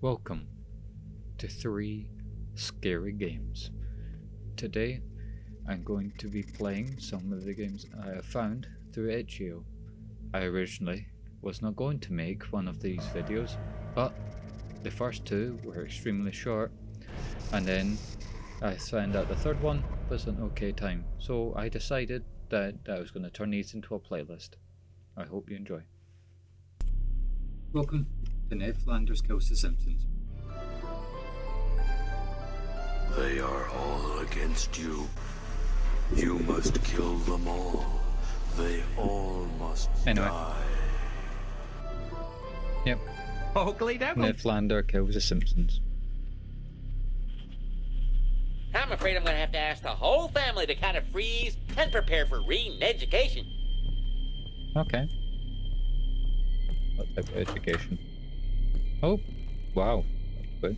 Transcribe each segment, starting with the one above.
Welcome to 3 Scary Games. Today I'm going to be playing some of the games I have found through itch.io. I originally was not going to make one of these videos, but the first two were extremely short, and then I found that the third one was an okay time, so I decided that I was going to turn these into a playlist. I hope you enjoy. Welcome to Ned Flanders Kills the Simpsons. They are all against you. You must kill them all. They all must die. Yep. Oakley devil. Ned Flanders Kills the Simpsons. I'm afraid I'm going to have to ask the whole family to kind of freeze and prepare for reading education. Okay. What type of education? Oh, wow. That's good.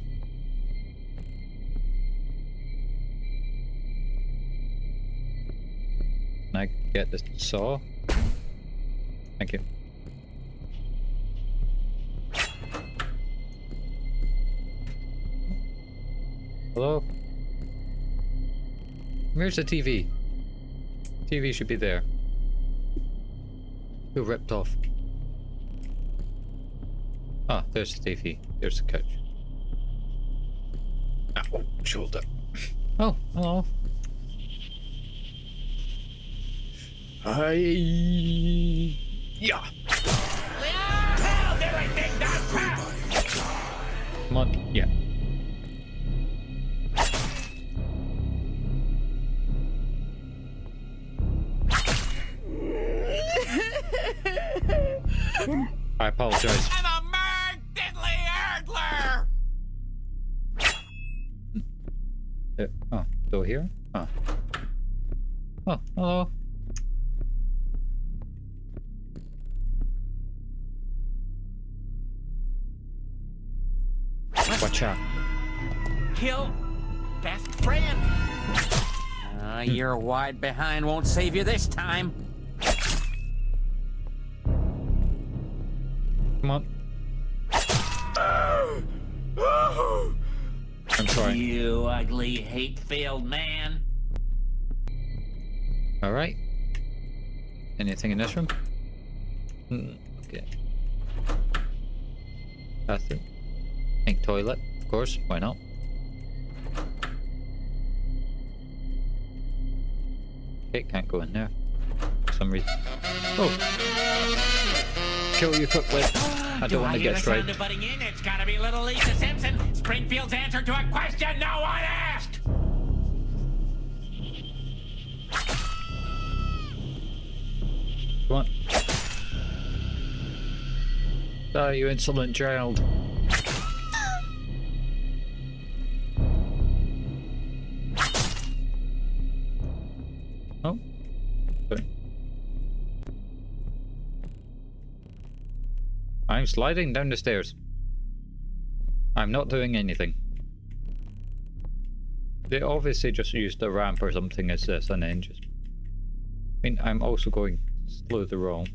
Can I get the saw? Thank you. Hello? Where's the TV? TV should be there. Who ripped off? Ah, there's the TV. There's the couch. Ow, shoulder. Oh, hello. Hi. Yeah. Hell, there ain't big dog crap! Come on. Yeah. I apologize. I'm a mad diddly erdler! Oh, go here? Oh. Oh, hello. Watch out. Kill best friend. Your wide behind won't save you this time. Come on. I'm sorry. You ugly, hate-filled man. Alright. Anything in this room? Okay. Bathroom. Pink toilet, of course. Why not? Okay, can't go in there. For some reason. Oh! Kill you quickly. I don't want to get straight. Butting in? It's gotta be little Lisa Simpson, Springfield's answer to a question no one asked. Come on. Die, you insolent child. Oh. Sorry. I'm sliding down the stairs. I'm not doing anything. They obviously just used a ramp or something as this and then just... I mean, I'm also going through the wall.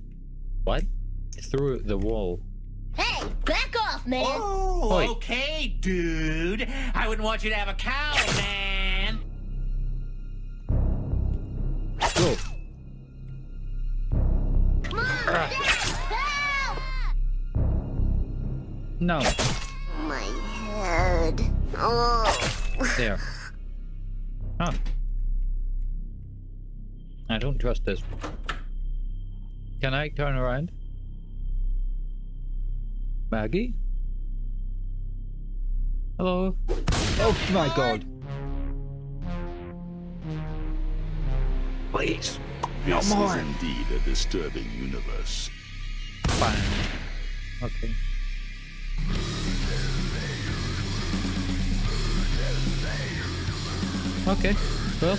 What? Through the wall. Hey, back off, man! Oh, Oi. okay, dude. I wouldn't want you to have a cow, man. Go! Come on, Dad, help! No! My head. Oh. There. Huh. I don't trust this. Can I turn around? Maggie? Hello? Oh my god! Please! No This more! is indeed a disturbing universe. Fine. Okay. Okay, well,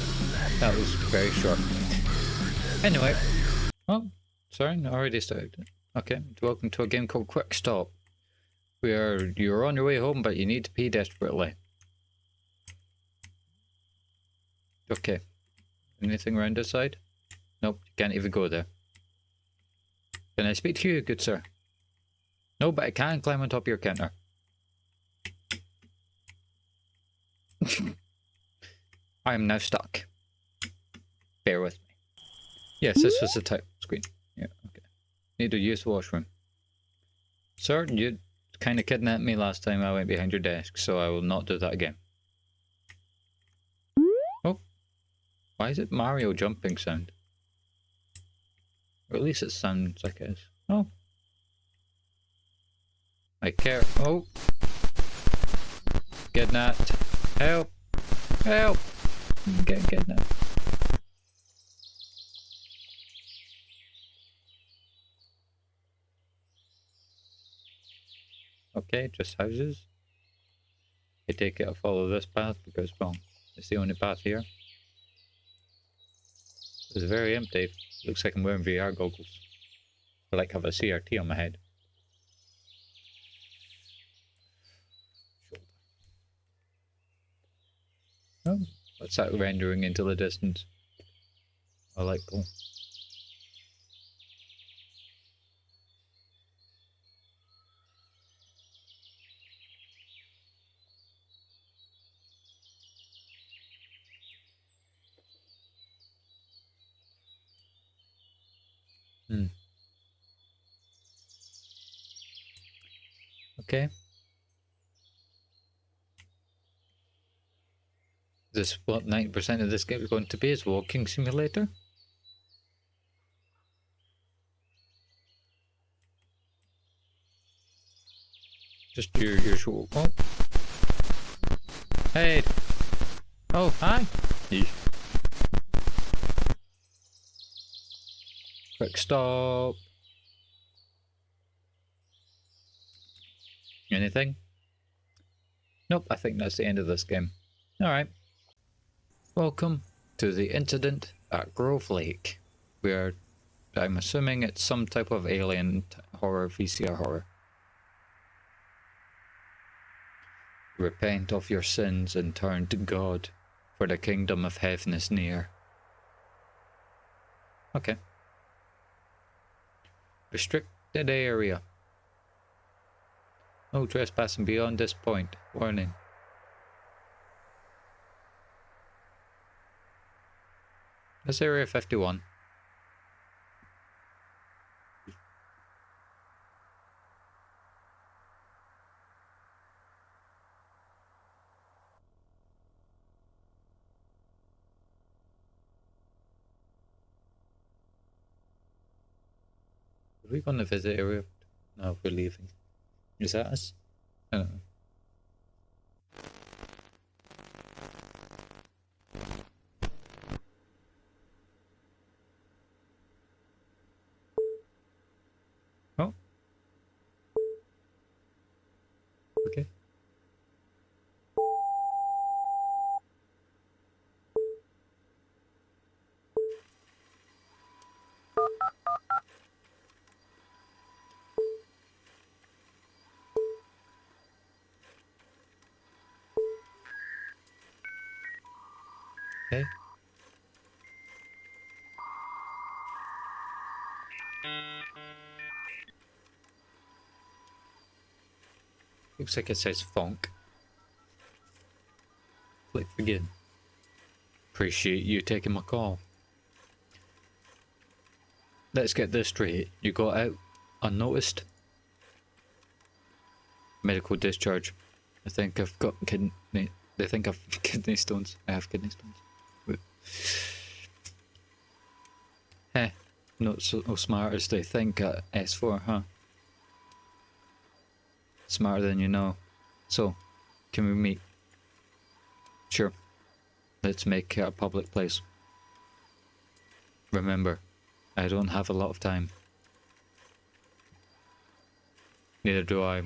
that was very short. Anyway, oh, sorry, I already started. Okay, welcome to a game called Quick Stop. You're on your way home, but you need to pee desperately. Okay, anything around this side? Nope, you can't even go there. Can I speak to you, good sir? No, but I can climb on top of your counter. I am now stuck. Bear with me. Yes, this was the type screen. Yeah, okay. Need to use the washroom. Sir, you kind of kidnapped me last time I went behind your desk, so I will not do that again. Oh. Why is it Mario jumping sound? Or at least it sounds like it is. Oh. I care. Oh. Kidnapped. Help. Help. Get kidnapped. Okay, just houses. I take it I'll follow this path because, well, it's the only path here. It's very empty. Looks like I'm wearing VR goggles. I like have a CRT on my head. Oh, what's that rendering into the distance? I like cool. Okay. This what 90% of this game is going to be is walking simulator? Just your usual. Oh. Hey. Oh, hi. Eesh. Quick stop. Anything? Nope, I think that's the end of this game. Alright. Welcome to the incident at Grove Lake, where I'm assuming it's some type of alien horror, VCR horror. Repent of your sins and turn to God, for the kingdom of heaven is near. Okay. Restricted area. No trespassing beyond this point. Warning. That's Area 51. Are we going to visit Area? No, we're leaving. Is that us? I don't know. Oh. Okay. Okay. Looks like it says funk. Click begin. Appreciate you taking my call. Let's get this straight. You got out unnoticed? Medical discharge. I think I've got kidney. They think I've kidney stones. I have kidney stones. Heh, not so smart as they think at S4, huh? Smarter than you know. So, can we meet? Sure. Let's make it a public place. Remember, I don't have a lot of time. Neither do I.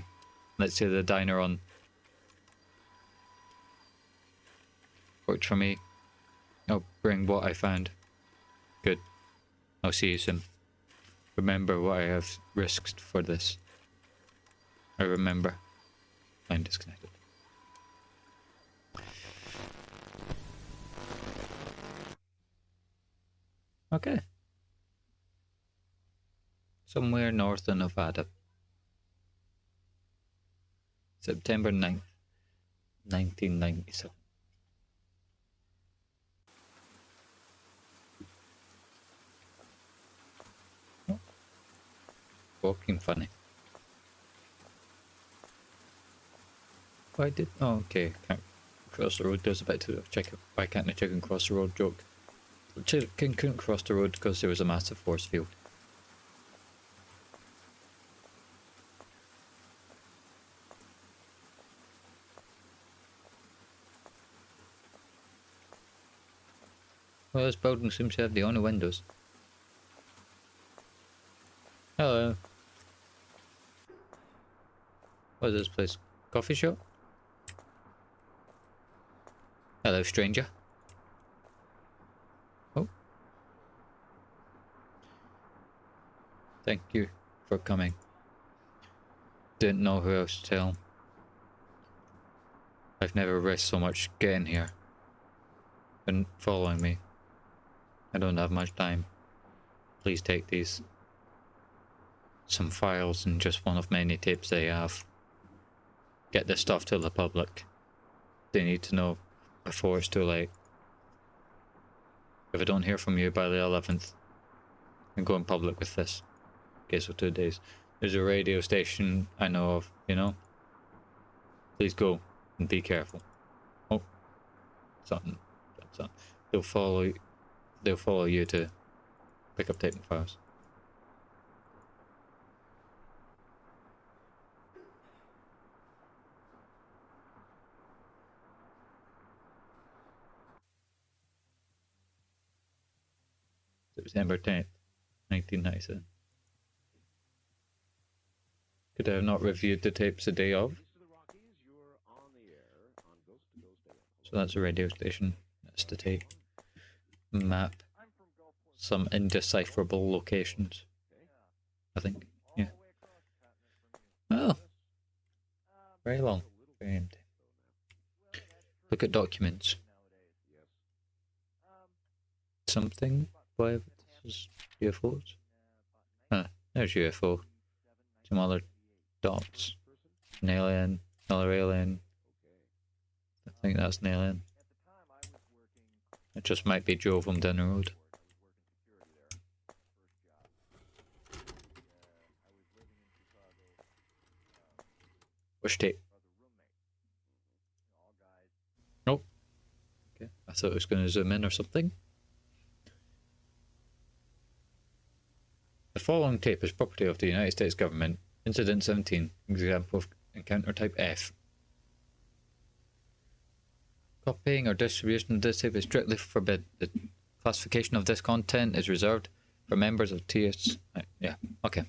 Let's say the diner on. Worked for me. I'll bring what I found. Good. I'll see you soon. Remember what I have risked for this. I remember. I'm disconnected. Okay. Somewhere north of Nevada. September 9th, 1997. walking funny. Why did... Oh, okay. Can't cross the road. There's a bit to check it. Why can't the chicken cross the road joke? The chicken couldn't cross the road because there was a massive force field. Well, this building seems to have the only windows. Hello. What is this place? Coffee shop? Hello, stranger. Oh. Thank you for coming. Didn't know who else to tell. I've never risked so much getting here. And following me. I don't have much time. Please take these. Some files and just one of many tapes they have. Get this stuff to the public. They need to know before it's too late. If I don't hear from you by the 11th, I'm going public with this. Okay, so 2 days. There's a radio station I know of, you know? Please go and be careful. Oh, something. They'll follow you to pick up tape and files. September 10th, 1997. Could I have not reviewed the tapes the day of? So that's a radio station. That's the tape. Map. Some indecipherable locations. I think. Yeah. Oh. Very long. Very empty. Look at documents. Something. Why this is UFOs? Huh, there's UFO. Some other dots. An alien. Another alien. I think that's an alien. It just might be Joe from down the road. Which tape? Nope. Okay, I thought it was going to zoom in or something. The following tape is property of the United States government. Incident 17, example of encounter type F. Copying or distribution of this tape is strictly forbidden. The classification of this content is reserved for members of TS... Yeah, okay.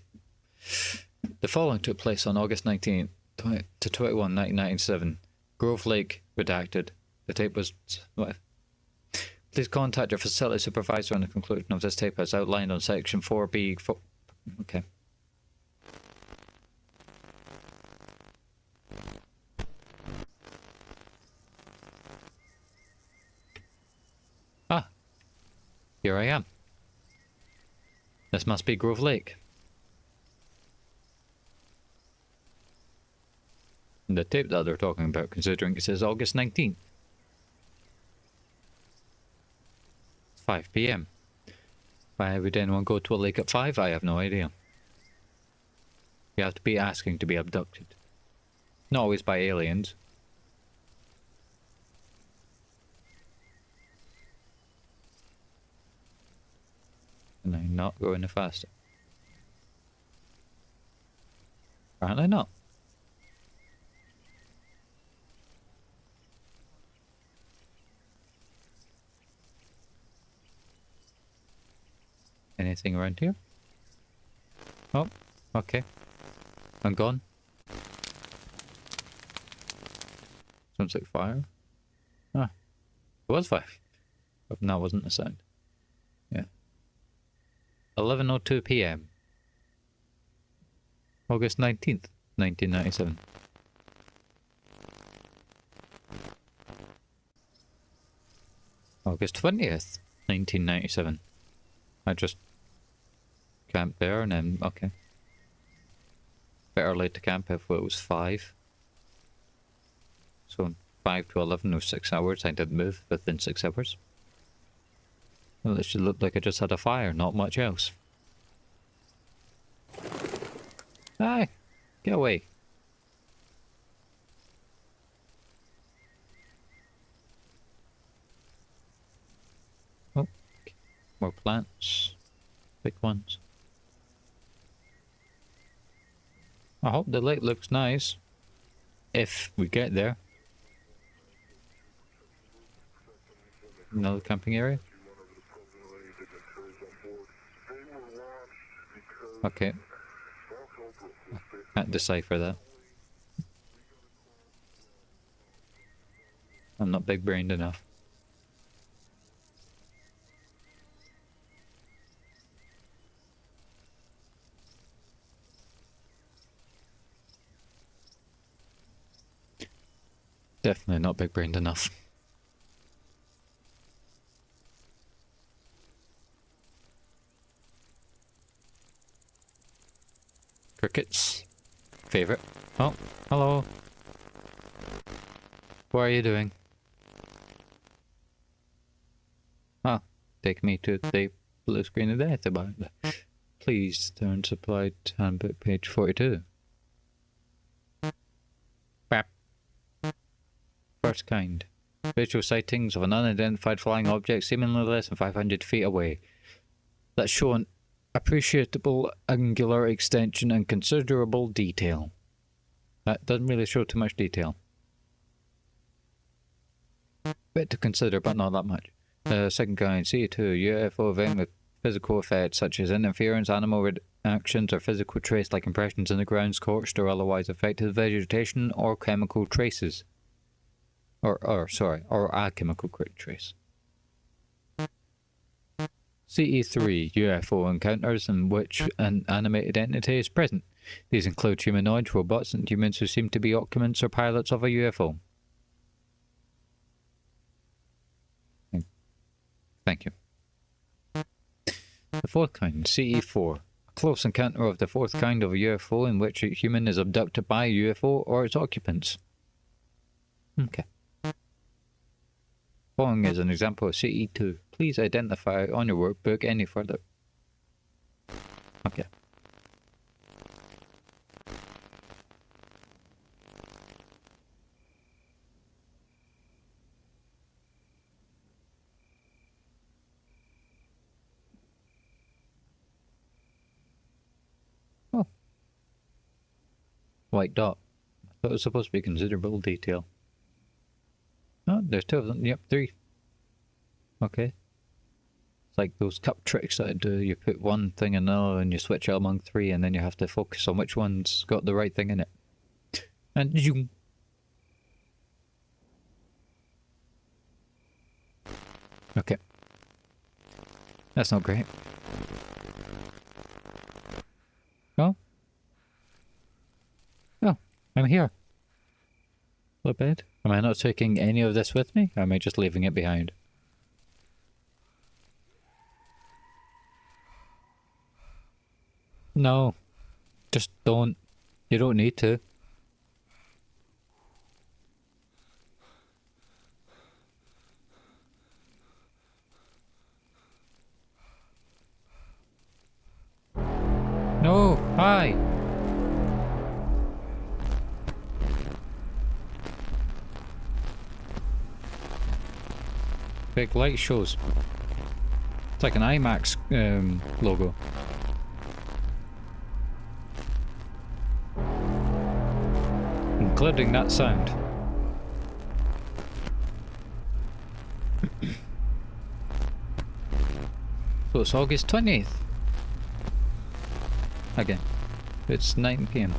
The following took place on August 19th to 21, 1997. Grove Lake, redacted. The tape was... What? Please contact your facility supervisor on the conclusion of this tape as outlined on section 4B. Okay. Ah. Here I am. This must be Grove Lake. And the tape that they're talking about, considering it says August 19th. 5 PM. Why would anyone go to a lake at 5? I have no idea. You have to be asking to be abducted. Not always by aliens. And I'm not going any faster. Apparently not. Anything around here? Oh, okay. I'm gone. Sounds like fire. Ah, it was fire. But that wasn't a sound. Yeah. 11:02 PM. August 19th, 1997. August 20th, 1997. I just camped there and then, okay. Better late to camp if it was 5. So 5 to 11 was 6 hours. I did move within 6 hours. Well, it should look like I just had a fire, not much else. Ah, get away. Oh, more plants. Big ones. I hope the lake looks nice. If we get there. Another camping area? Okay. Can't decipher that. I'm not big-brained enough. Definitely not big-brained enough. Crickets. Favorite. Oh, hello. What are you doing? Ah, take me to the blue screen of death about it. Please turn supplied handbook page 42. Bap. First kind. Visual sightings of an unidentified flying object seemingly less than 500 feet away. That show an appreciable angular extension and considerable detail. That doesn't really show too much detail. Bit to consider, but not that much. Second kind, C2, UFO event with physical effects such as interference, animal reactions, or physical trace like impressions in the ground, scorched or otherwise affected vegetation or chemical traces. Or a chemical trace. CE3, UFO encounters in which an animated entity is present. These include humanoids, robots, and humans who seem to be occupants or pilots of a UFO. Thank you. The fourth kind, CE4. A close encounter of the fourth kind of a UFO in which a human is abducted by a UFO or its occupants. Okay. Following is an example of CE2. Please identify on your workbook any further. Okay. Oh. White dot. I thought it was supposed to be considerable detail. Oh, there's two of them. Yep, three. Okay. It's like those cup tricks that I do. You put one thing in another and you switch it among three and then you have to focus on which one's got the right thing in it. And zoom. Okay. That's not great. Oh. Oh, I'm here. A bed. Am I not taking any of this with me? Or am I just leaving it behind? No. Just don't. You don't need to. No! Hi! Big light shows. It's like an IMAX logo. Including that sound. So it's August 20th. Again. It's 9 PM.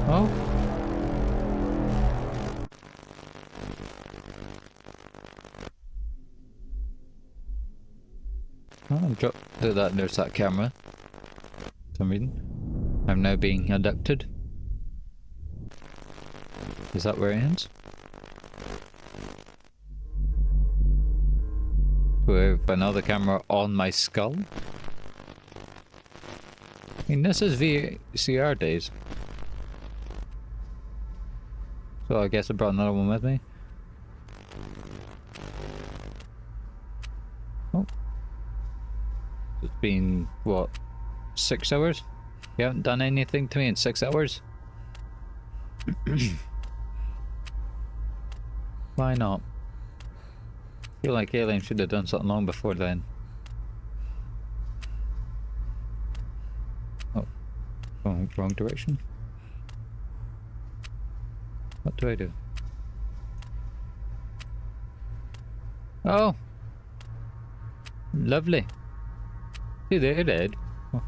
Oh. Oh, do that. There's that camera. For some reason. I'm now being abducted. Is that where it ends? Do I have another camera on my skull? I mean, this is VCR days. So I guess I brought another one with me. Oh. been, what, 6 hours? You haven't done anything to me in 6 hours? Why not? I feel like Alien should have done something long before then. Oh, wrong direction. What do I do? Oh! Lovely. See there, Ed. Oh.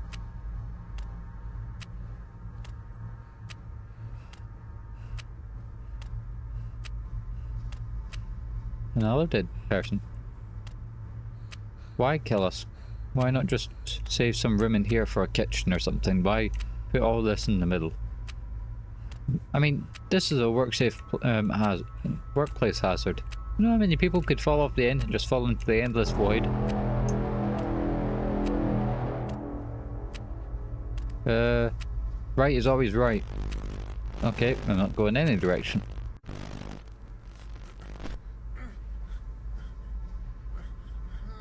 Another dead person. Why kill us? Why not just save some room in here for a kitchen or something? Why put all this in the middle? I mean, this is a workplace hazard. You know how many people could fall off the end and just fall into the endless void? Right is always right. Okay, I'm not going any direction.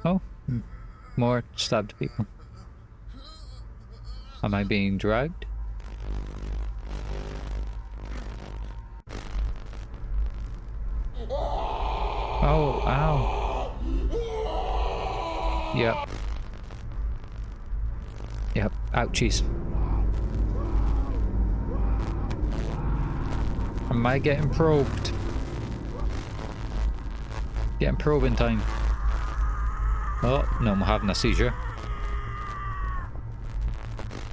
Oh, more stabbed people. Am I being dragged? Oh, ow. Yep. Yep, ouchies. Am I getting probed? Getting probing time. Oh, no, I'm having a seizure.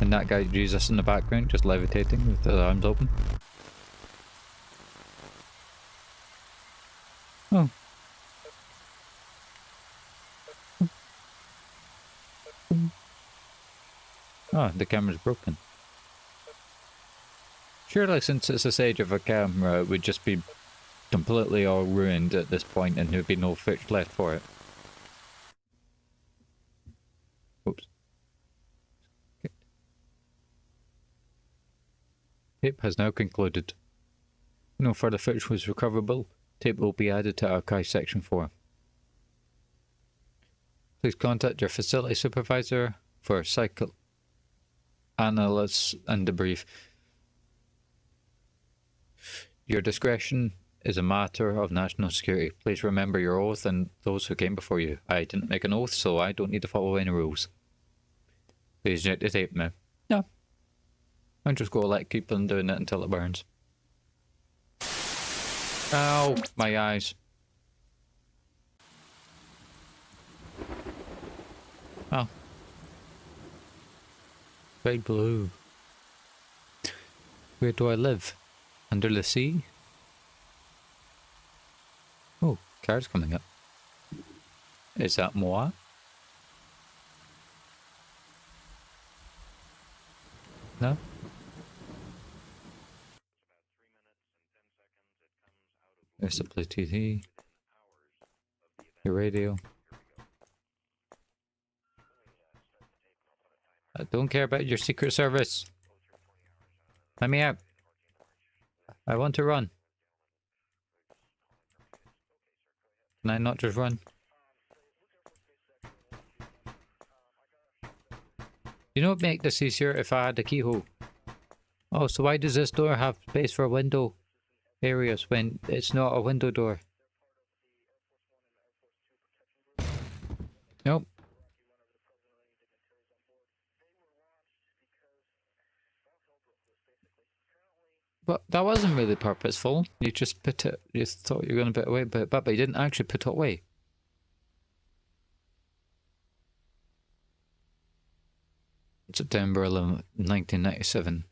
And that guy Jesus in the background just levitating with his arms open. Oh. Oh, the camera's broken. Surely since it's this age of a camera, it would just be completely all ruined at this point and there'd be no footage left for it. Oops. Okay. Tape has now concluded. No further footage was recoverable. Tape will be added to Archive Section 4. Please contact your facility supervisor for psychoanalysis and debrief. Your discretion is a matter of national security. Please remember your oath and those who came before you. I didn't make an oath, so I don't need to follow any rules. Please eject the tape now. No. I'm just gonna keep on doing it until it burns. Ow, my eyes. Oh. Very blue. Where do I live? Under the sea? Oh, cars coming up. Is that Moa? No? There's the Play TV. Your radio. I don't care about your Secret Service. Let me out. I want to run. Can I not just run? You know what would make this easier if I had a keyhole? Oh, so why does this door have space for window areas when it's not a window door? Nope. But that wasn't really purposeful. You just put it, you thought you were going to put it away, but you didn't actually put it away. September 11th, 1997.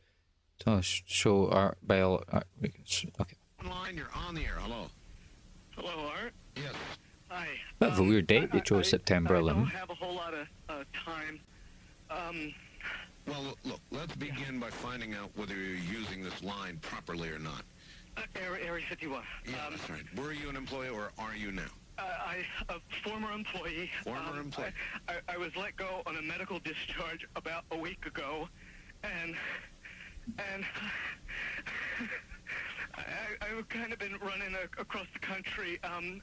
So show Art Bell. Okay. Online, you're on the air. Hello. Hello, Art. Yes. Hi. Bit of a weird date they chose September 11th. I don't have a whole lot of time. Well, look, let's begin by finding out whether you're using this line properly or not. Area 51. Yeah, that's right. Were you an employee or are you now? A former employee. Former employee. I was let go on a medical discharge about a week ago, and I've kind of been running across the country. Oh man,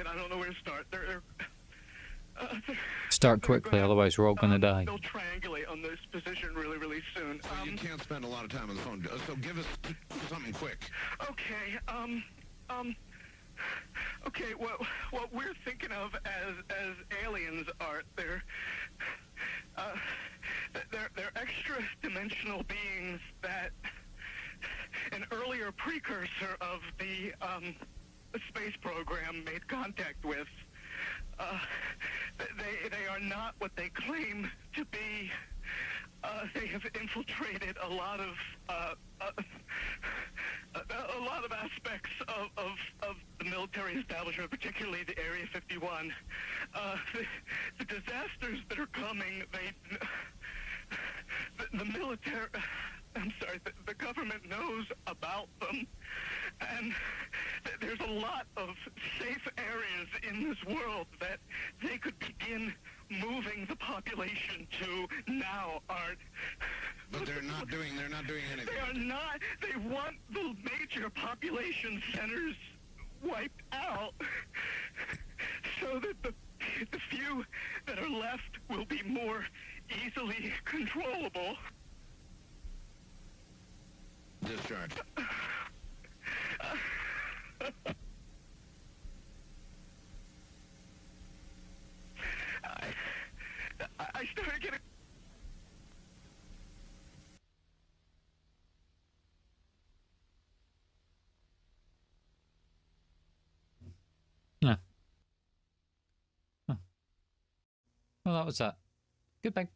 I don't know where to start. Start quickly, otherwise we're all gonna die. They'll triangulate on this position really, really soon. So you can't spend a lot of time on the phone. So give us something quick. Okay, okay, what we're thinking of as aliens are they're extra-dimensional beings that an earlier precursor of the space program made contact with. They are not what they claim to be. They have infiltrated a lot of aspects of the military establishment, particularly the Area 51. The disasters that are coming, the military, I'm sorry, the government knows about them, and there's a lot of safe areas in this world that they could begin moving the population to now, Art. But they're not doing anything. They are not. They want the major population centers wiped out so that the few that are left will be more easily controllable. Discharge. I started getting... Yeah. Huh. Well, that was that. Goodbye.